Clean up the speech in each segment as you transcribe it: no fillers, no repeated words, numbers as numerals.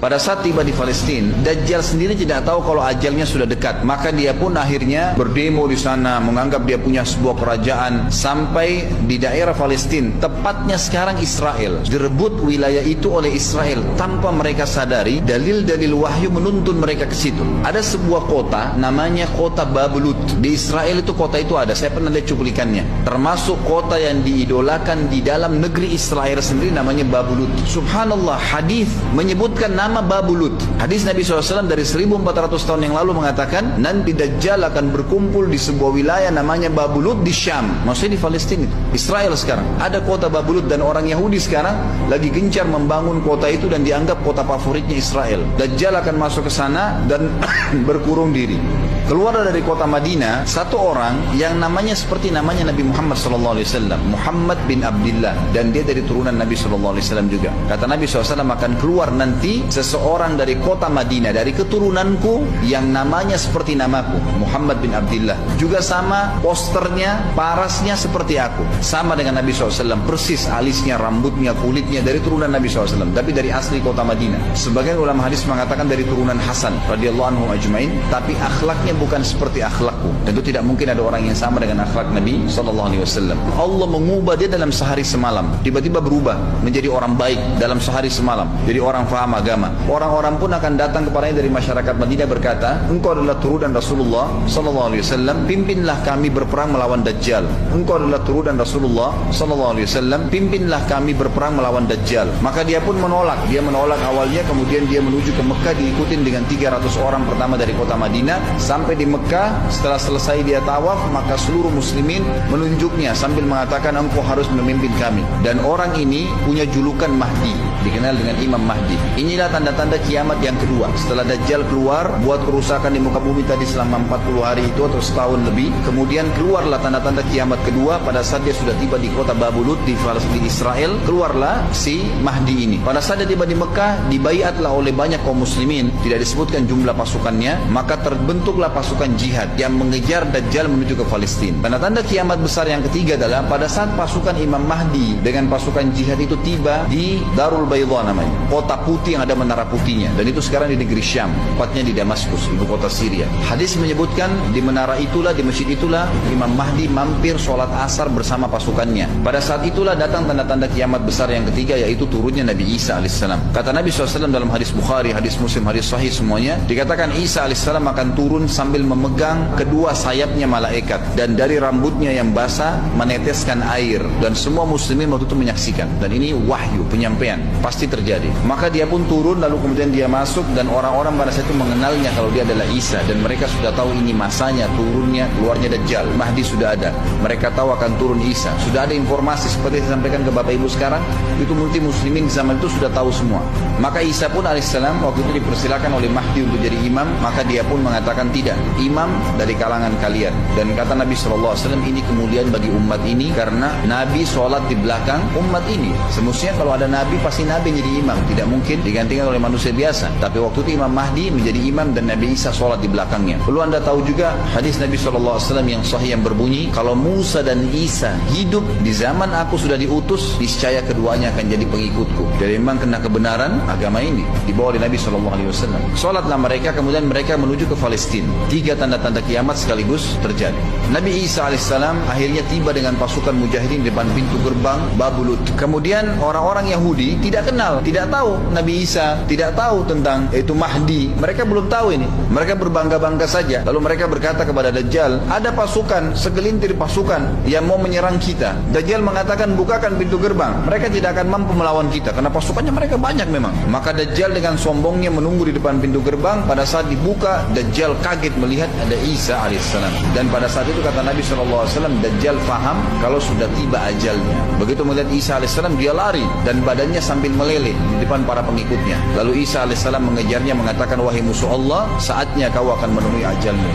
Pada saat tiba di Palestina, Dajjal sendiri tidak tahu kalau ajalnya sudah dekat. Maka dia pun akhirnya berdemo di sana, menganggap dia punya sebuah kerajaan sampai di daerah Palestina. Tepatnya sekarang Israel. Direbut wilayah itu oleh Israel tanpa mereka sadari. Dalil-dalil wahyu menuntun mereka ke situ. Ada sebuah kota namanya kota Babulut. Di Israel itu kota itu ada. Saya pernah lihat cuplikannya. Termasuk kota yang diidolakan di dalam negeri Israel sendiri namanya Babulut. Subhanallah, hadis menyebutkan nama Babulut. Hadis Nabi SAW dari 1400 tahun yang lalu mengatakan nanti Dajjal akan berkumpul di sebuah wilayah namanya Babulut di Syam. Maksudnya di Palestina itu. Israel sekarang. Ada kota Babulut dan orang Yahudi sekarang lagi gencar membangun kota itu dan dianggap kota favoritnya Israel. Dajjal akan masuk ke sana dan berkurung diri. Keluar dari kota Madinah satu orang yang namanya seperti namanya Nabi Muhammad SAW, Muhammad bin Abdullah, dan dia dari turunan Nabi SAW juga. Kata Nabi SAW akan keluar nanti seseorang dari kota Madinah, dari keturunanku yang namanya seperti namaku, Muhammad bin Abdullah. Juga sama posternya, parasnya seperti aku, sama dengan Nabi SAW, persis alisnya, rambutnya, kulitnya dari turunan Nabi SAW, tapi dari asli kota Madinah. Sebagian ulama hadis mengatakan dari turunan Hasan radhiyallahu anhu ajmain, tapi akhlaknya bukan seperti akhlakku. Tentu tidak mungkin ada orang yang sama dengan akhlak Nabi SAW. Allah mengubah dia dalam sehari semalam. Tiba-tiba berubah menjadi orang baik dalam sehari semalam. Jadi orang faham agama. Orang-orang pun akan datang kepadanya dari masyarakat Madinah berkata, engkau adalah turunan Rasulullah SAW, pimpinlah kami berperang melawan Dajjal. Engkau adalah turunan Rasulullah SAW, pimpinlah kami berperang melawan Dajjal. Maka dia pun menolak. Dia menolak awalnya, kemudian dia menuju ke Mekah diikutin dengan 300 orang pertama dari kota Madinah. Sampai di Mekah, setelah selesai dia tawaf, maka seluruh muslimin menunjuknya sambil mengatakan engkau harus memimpin kami. Dan orang ini punya julukan Mahdi, dikenal dengan Imam Mahdi. Inilah tanda-tanda kiamat yang kedua. Setelah Dajjal keluar, buat kerusakan di muka bumi tadi selama 40 hari itu atau setahun lebih, kemudian keluarlah tanda-tanda kiamat kedua pada saat dia sudah tiba di kota Babulut di Israel. Keluarlah si Mahdi ini. Pada saat dia tiba di Mekah, dibaiatlah oleh banyak kaum muslimin, tidak disebutkan jumlah pasukannya, maka terbentuklah pasukan jihad yang mengejar Dajjal menuju ke Palestina. Tanda-tanda kiamat besar yang ketiga adalah pada saat pasukan Imam Mahdi dengan pasukan jihad itu tiba di Darul Baydha namanya, kota putih yang ada menara putihnya, dan itu sekarang di negeri Syam, tepatnya di Damaskus, ibu kota Syria. Hadis menyebutkan di menara itulah, di masjid itulah Imam Mahdi mampir sholat asar bersama pasukannya. Pada saat itulah datang tanda-tanda kiamat besar yang ketiga, yaitu turunnya Nabi Isa alaihissalam. Kata Nabi SAW dalam hadis Bukhari, hadis Muslim, hadis Sahih semuanya, dikatakan Isa alaihissalam akan turun sambil memegang kedua sayapnya malaikat, dan dari rambutnya yang basah meneteskan air, dan semua muslimin waktu itu menyaksikan. Dan ini wahyu, penyampaian, pasti terjadi. Maka dia pun turun, lalu kemudian dia masuk, dan orang-orang pada saat itu mengenalnya kalau dia adalah Isa, dan mereka sudah tahu ini masanya turunnya, keluarnya Dajjal. Mahdi sudah ada, mereka tahu akan turun Isa. Sudah ada informasi seperti yang disampaikan ke Bapak Ibu sekarang, itu multi muslimin di zaman itu sudah tahu semua. Maka Isa pun alaihissalam waktu itu dipersilakan oleh Mahdi untuk jadi imam, maka dia pun mengatakan tidak, imam dari kalangan kalian. Dan kata Nabi SAW, ini kemuliaan bagi umat ini karena Nabi sholat di belakang umat ini. Semestinya kalau ada Nabi, pasti Nabi jadi imam, tidak mungkin digantikan oleh manusia biasa. Tapi waktu itu Imam Mahdi menjadi imam dan Nabi Isa sholat di belakangnya. Perlu anda tahu juga hadis Nabi SAW yang sahih yang berbunyi, kalau Musa dan Isa hidup di zaman aku sudah diutus, niscaya keduanya akan jadi pengikutku. Jadi memang kena kebenaran agama ini dibawa oleh Nabi SAW. Sholatlah mereka, kemudian mereka menuju ke Palestina. 3 tanda-tanda kiamat sekaligus terjadi. Nabi Isa alaihissalam akhirnya tiba dengan pasukan mujahidin di depan pintu gerbang Babulut. Kemudian orang-orang Yahudi tidak kenal, tidak tahu Nabi Isa, tidak tahu tentang itu Mahdi. Mereka belum tahu ini. Mereka berbangga-bangga saja. Lalu mereka berkata kepada Dajjal, ada pasukan, segelintir pasukan yang mau menyerang kita. Dajjal mengatakan, bukakan pintu gerbang. Mereka tidak akan mampu melawan kita karena pasukannya mereka banyak memang. Maka Dajjal dengan sombongnya menunggu di depan pintu gerbang. Pada saat dibuka, Dajjal kaget melihat ada Isa alaihissalam. Dan pada saat itu kata Nabi SAW, Dajjal faham kalau sudah tiba ajalnya. Begitu melihat Isa alaihissalam, dia lari dan badannya sambil meleleh di depan para pengikutnya. Lalu Isa alaihissalam mengejarnya, mengatakan, wahai musuh Allah, saatnya kau akan menemui ajalmu.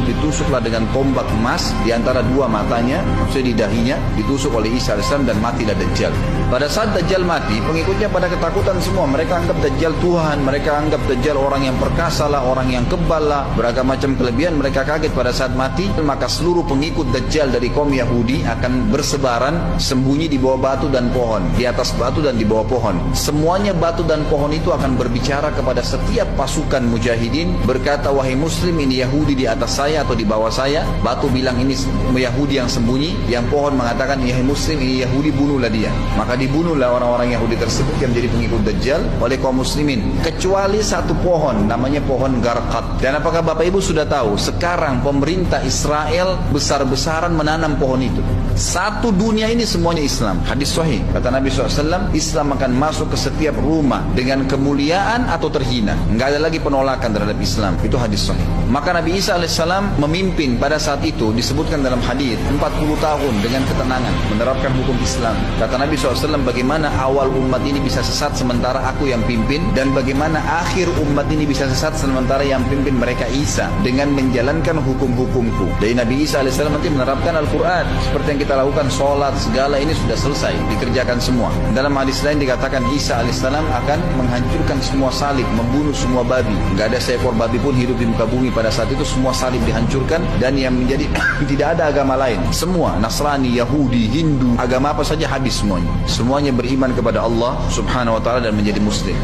Ditusuklah dengan tombak emas di antara 2 matanya, maksudnya di dahinya, ditusuk oleh Isa alaihissalam dan matilah Dajjal. Pada saat Dajjal mati, pengikutnya pada ketakutan semua. Mereka anggap Dajjal Tuhan, mereka anggap Dajjal orang yang perkasa lah, orang yang kebal lah, beragam macam kelebihan. Mereka kaget pada saat mati. Maka seluruh pengikut Dajjal dari kaum Yahudi akan bersebaran sembunyi di bawah batu dan pohon, di atas batu dan di bawah pohon. Semuanya batu dan pohon itu akan berbicara kepada setiap pasukan mujahidin, berkata, wahai muslim, ini Yahudi di atas saya atau di bawah saya. Batu bilang ini Yahudi yang sembunyi, yang pohon mengatakan, wahai muslim, ini Yahudi, bunuhlah dia. Maka dibunuhlah orang-orang Yahudi tersebut yang menjadi pengikut Dajjal oleh kaum muslimin, kecuali satu pohon, namanya pohon Garqad. Dan apakah Bapak Ibu sudah tahu, sekarang pemerintah Israel besar-besaran menanam pohon itu. Satu dunia ini semuanya Islam. Hadis sahih, kata Nabi SAW, Islam akan masuk ke setiap rumah dengan kemuliaan atau terhina. Enggak ada lagi penolakan terhadap Islam. Itu hadis sahih. Maka Nabi Isa AS memimpin pada saat itu, disebutkan dalam hadis, 40 tahun dengan ketenangan menerapkan hukum Islam. Kata Nabi SAW, bagaimana awal umat ini bisa sesat sementara aku yang pimpin, dan bagaimana akhir umat ini bisa sesat sementara yang pimpin mereka Isa, dengan menjalankan hukum-hukumku. Dari Nabi Isa AS nanti menerapkan Al-Quran seperti yang kita lakukan, sholat, segala ini sudah selesai, dikerjakan semua. Dalam hadis lain dikatakan Isa AS akan menghancurkan semua salib, membunuh semua babi. Nggak ada seekor babi pun hidup di muka bumi pada saat itu, semua salib dihancurkan, dan yang menjadi tidak ada agama lain. Semua Nasrani, Yahudi, Hindu, agama apa saja habis semuanya. Semuanya beriman kepada Allah Subhanahu wa taala dan menjadi muslim.